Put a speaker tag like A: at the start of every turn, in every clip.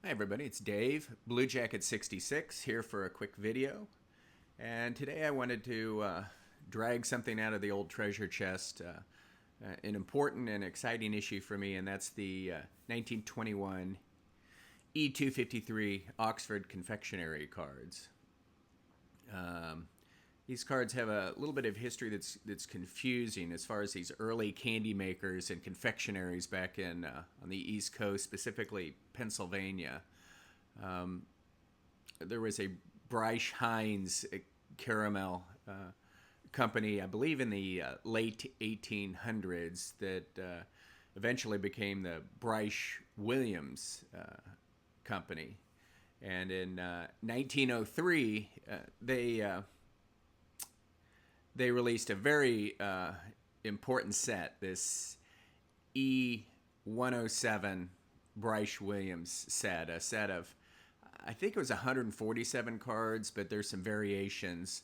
A: Hi everybody, it's Dave, Blue Jacket 66, here for a quick video. And today I wanted to drag something out of the old treasure chest, an important and exciting issue for me, and that's the 1921 E253 Oxford Confectionary cards. These cards have a little bit of history that's confusing as far as these early candy makers and confectionaries back in on the East Coast, specifically Pennsylvania. There was a Bryce Hines caramel company, I believe in the late 1800s, that eventually became the Bryce Williams company. And in 1903, they released a very important set, this E107 Bryce Williams set, a set of, I think it was 147 cards, but there's some variations.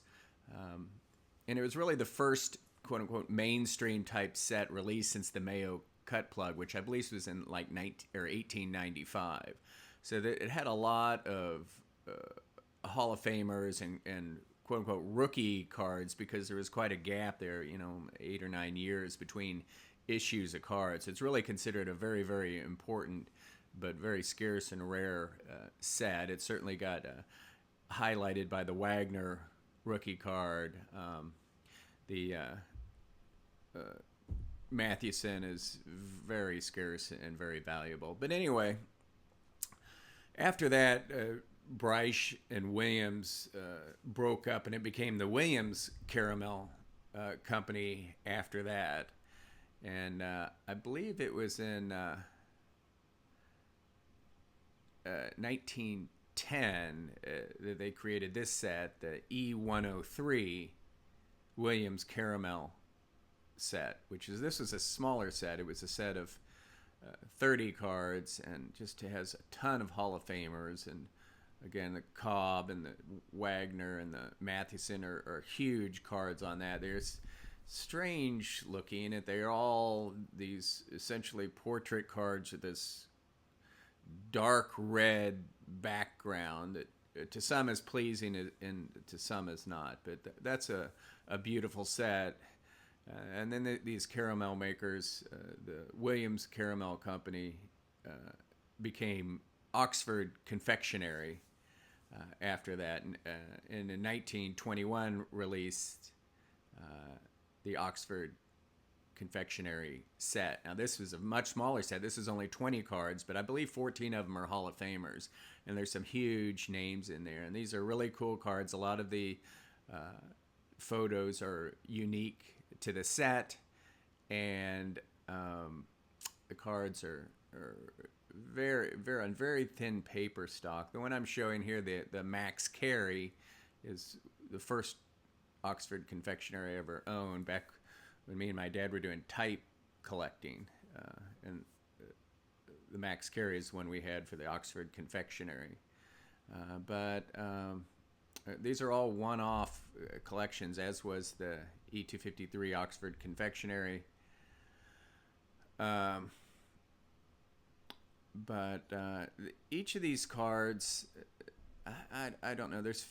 A: And it was really the first quote-unquote mainstream type set released since the Mayo cut plug, which I believe was in like 1895. So it had a lot of Hall of Famers and quote-unquote rookie cards, because there was quite a gap there, 8 or 9 years between issues of cards. It's really considered a very, very important but very scarce and rare set. It certainly got highlighted by the Wagner rookie card. The Mathewson is very scarce and very valuable. But anyway, after that, Bryce and Williams broke up, and it became the Williams Caramel Company after that. And I believe it was in 1910 that they created this set, the E103 Williams Caramel set, this was a smaller set. It was a set of 30 cards, and just has a ton of Hall of Famers. And again, the Cobb and the Wagner and the Mathewson are huge cards on that. There's strange looking, and they're all these essentially portrait cards with this dark red background that to some is pleasing and to some is not. But that's a beautiful set. And then these caramel makers, the Williams Caramel Company, became Oxford Confectionary after that, and in 1921 released the Oxford Confectionary set. Now this was a much smaller set. This is only 20 cards, but I believe 14 of them are Hall of Famers, and there's some huge names in there. And these are really cool cards. A lot of the photos are unique to the set, and the cards are on very thin paper stock. The one I'm showing here, the Max Carey, is the first Oxford Confectionery I ever owned, back when me and my dad were doing type collecting. And the Max Carey is one we had for the Oxford Confectionery. But these are all one-off collections, as was the E253 Oxford Confectionary. But each of these cards, I don't know, there's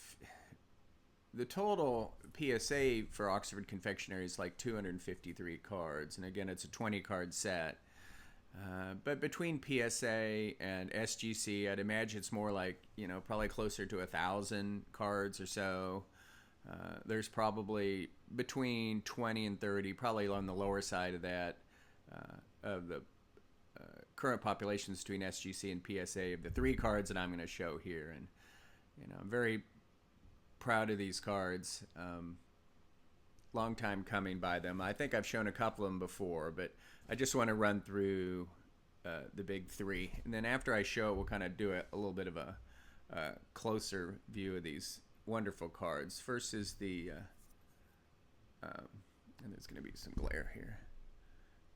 A: the total PSA for Oxford Confectionery is like 253 cards, and again, it's a 20 card set. But between PSA and SGC, I'd imagine it's more like, probably closer to 1,000 cards or so. There's probably between 20 and 30, probably on the lower side of that, of the current populations between SGC and PSA of the 3 cards that I'm going to show here. And I'm very proud of these cards. Long time coming by them. I think I've shown a couple of them before, but I just want to run through the big 3, and then after I show it, we'll kind of do a little bit of a closer view of these wonderful cards. First is the and there's going to be some glare here,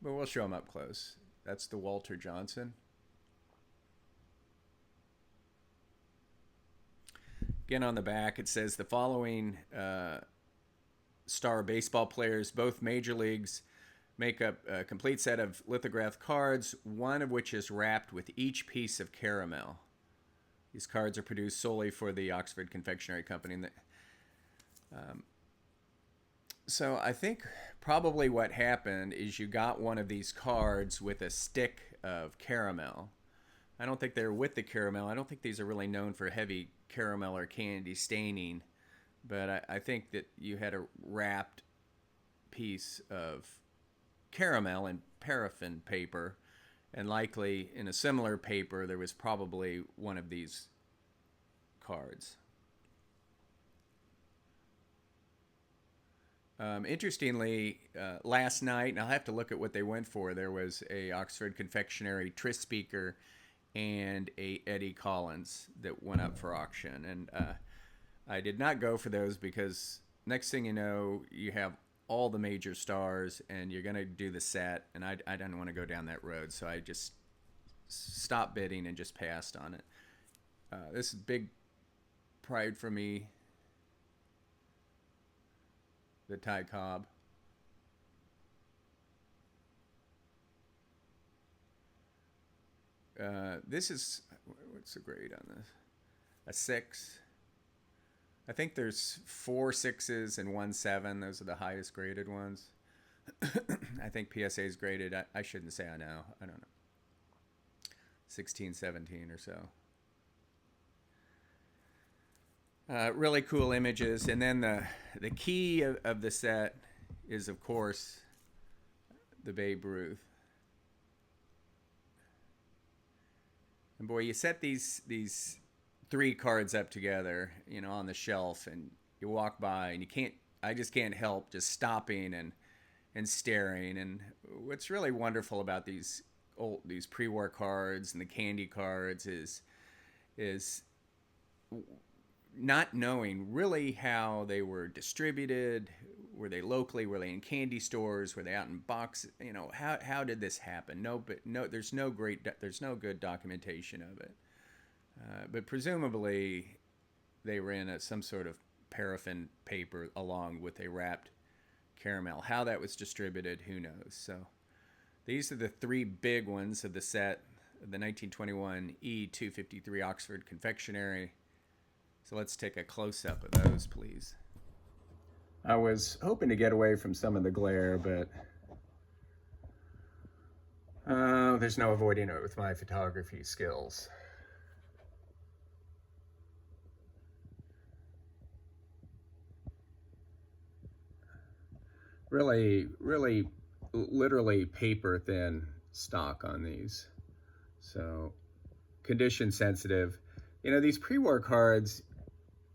A: but we'll show them up close. That's the Walter Johnson. Again, on the back, it says the following star baseball players, both major leagues, make up a complete set of lithographed cards, one of which is wrapped with each piece of caramel. These cards are produced solely for the Oxford Confectionary Company. So I think probably what happened is you got one of these cards with a stick of caramel. I don't think they're with the caramel. I don't think these are really known for heavy caramel or candy staining, but I think that you had a wrapped piece of caramel in paraffin paper, and likely in a similar paper there was probably one of these cards. Interestingly, last night, and I'll have to look at what they went for, there was a Oxford Confectionary Tris speaker and a Eddie Collins that went up for auction. And I did not go for those because next thing you know, you have all the major stars and you're going to do the set. And I didn't want to go down that road. So I just stopped bidding and just passed on it. This is big pride for me. The Thai Cobb. This is, what's the grade on this? A 6. I think there's 4 6s and 1 7. Those are the highest graded ones. I think PSA is graded, I shouldn't say I know. I don't know. 16, 17 or so. Really cool images. And then the key of the set is, of course, the Babe Ruth. And boy, you set these 3 cards up together, you know, on the shelf, and you walk by, and I just can't help just stopping and staring. And what's really wonderful about these pre-war cards and the candy cards is not knowing really how they were distributed. Were they locally? Were they in candy stores? Were they out in boxes? You know, how did this happen? There's no good documentation of it. But presumably they were in some sort of paraffin paper along with a wrapped caramel. How that was distributed, who knows? So these are the 3 big ones of the set, the 1921 E253 Oxford Confectionary. So let's take a close-up of those, please. I was hoping to get away from some of the glare, but there's no avoiding it with my photography skills. Really, literally paper thin stock on these. So condition sensitive. You know, these pre-war cards,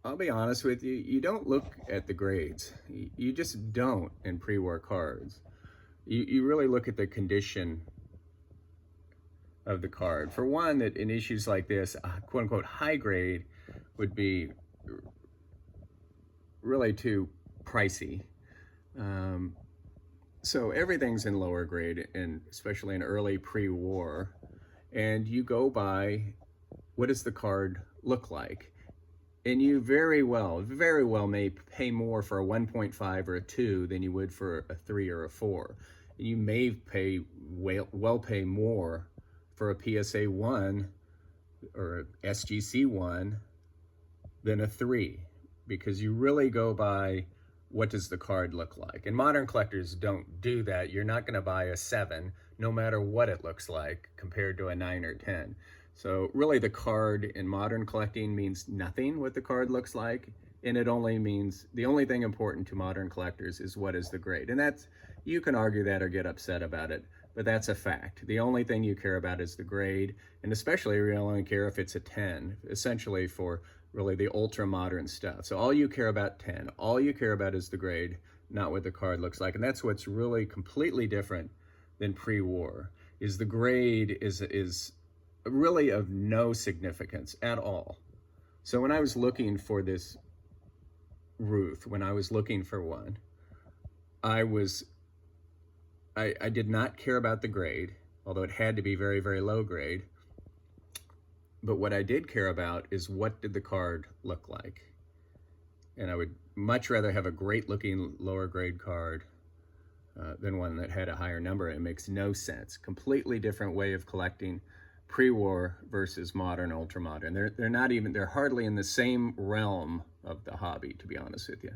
A: I'll be honest with you, you don't look at the grades. You just don't in pre-war cards. You really look at the condition of the card. For one, that in issues like this, quote unquote high grade would be really too pricey. So everything's in lower grade, and especially in early pre-war, and you go by what does the card look like. And you very well may pay more for a 1.5 or a 2 than you would for a 3 or a 4. And you may pay pay more for a PSA 1 or a SGC 1 than a 3, because you really go by what does the card look like. And modern collectors don't do that. You're not going to buy a 7 no matter what it looks like compared to a 9 or 10. So really the card in modern collecting means nothing what the card looks like, and it only means, the only thing important to modern collectors is what is the grade. And that's, you can argue that or get upset about it, but that's a fact. The only thing you care about is the grade, and especially you only care if it's a 10, essentially for really the ultra modern stuff. So all you care about 10, all you care about is the grade, not what the card looks like. And that's what's really completely different than pre-war, is the grade is really of no significance at all. So when I was looking for this Ruth, when I was looking for one, I did not care about the grade, although it had to be very, very low grade. But what I did care about is what did the card look like. And I would much rather have a great looking lower grade card than one that had a higher number. It makes no sense. Completely different way of collecting. pre-war versus modern, ultra-modern. They're hardly in the same realm of the hobby, to be honest with you.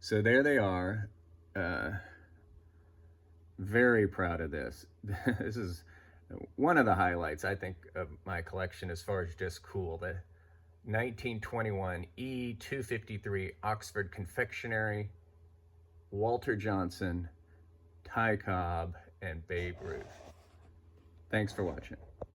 A: So there they are. Very proud of this. This is one of the highlights, I think, of my collection as far as just cool. The 1921 E253 Oxford Confectionary, Walter Johnson, Ty Cobb, and Babe Ruth. Thanks for watching.